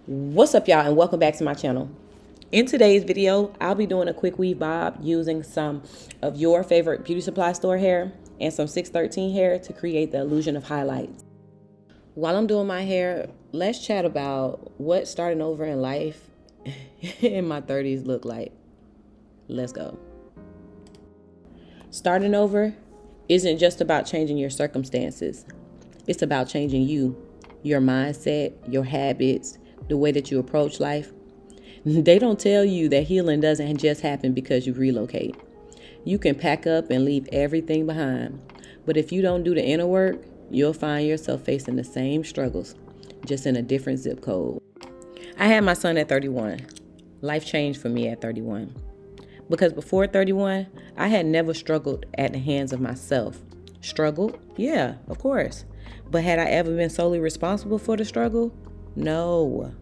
What's up, y'all, and welcome back to my channel. In today's video, I'll be doing a quick weave bob using some of your favorite beauty supply store hair and some 613 hair to create the illusion of highlights. While I'm doing my hair, let's chat about what starting over in life in my 30s look like. Let's go. Starting over isn't just about changing your circumstances. It's about changing you, your mindset, your habits, the way that you approach life. They don't tell you that healing doesn't just happen because you relocate. You can pack up and leave everything behind. But if you don't do the inner work, you'll find yourself facing the same struggles, just in a different zip code. I had my son at 31. Life changed for me at 31. Because before 31, I had never struggled at the hands of myself. Struggled? Yeah, of course. But had I ever been solely responsible for the struggle? No.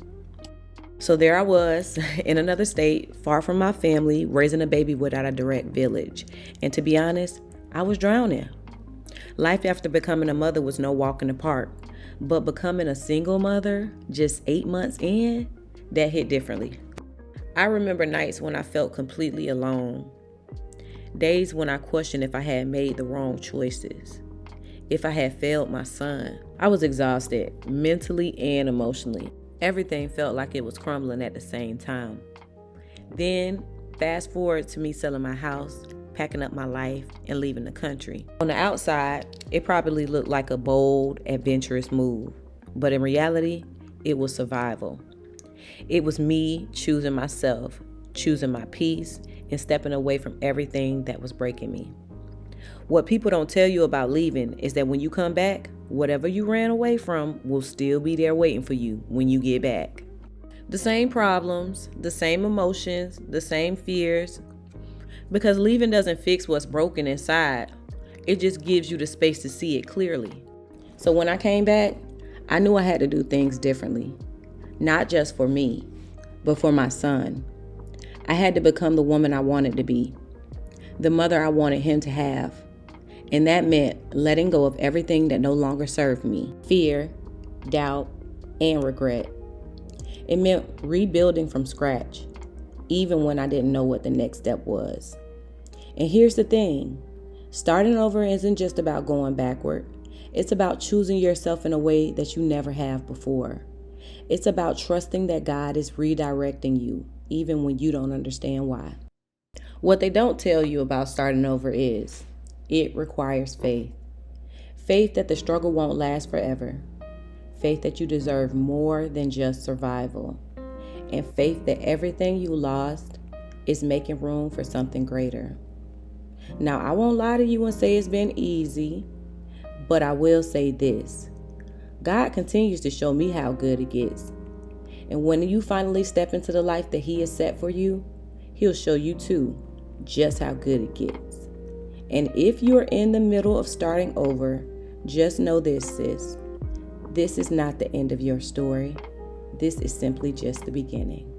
So there I was in another state, far from my family, raising a baby without a direct village. And to be honest, I was drowning. Life after becoming a mother was no walk in the park. But becoming a single mother, just 8 months in, that hit differently. I remember nights when I felt completely alone. Days when I questioned if I had made the wrong choices. If I had failed my son. I was exhausted, mentally and emotionally. Everything felt like it was crumbling at the same time. Then, fast forward to me selling my house, packing up my life, and leaving the country. On the outside, it probably looked like a bold, adventurous move. But in reality, it was survival. It was me choosing myself, choosing my peace, and stepping away from everything that was breaking me. What people don't tell you about leaving is that when you come back, whatever you ran away from will still be there waiting for you when you get back. The same problems, the same emotions, the same fears. Because leaving doesn't fix what's broken inside. It just gives you the space to see it clearly. So when I came back, I knew I had to do things differently. Not just for me, but for my son. I had to become the woman I wanted to be, the mother I wanted him to have. And that meant letting go of everything that no longer served me. Fear, doubt, and regret. It meant rebuilding from scratch, even when I didn't know what the next step was. And here's the thing, starting over isn't just about going backward. It's about choosing yourself in a way that you never have before. It's about trusting that God is redirecting you, even when you don't understand why. What they don't tell you about starting over is, it requires faith. Faith that the struggle won't last forever. Faith that you deserve more than just survival. And faith that everything you lost is making room for something greater. Now, I won't lie to you and say it's been easy, but I will say this. God continues to show me how good it gets. And when you finally step into the life that He has set for you, He'll show you too just how good it gets. And if you're in the middle of starting over, just know this, sis. This is not the end of your story. This is simply just the beginning.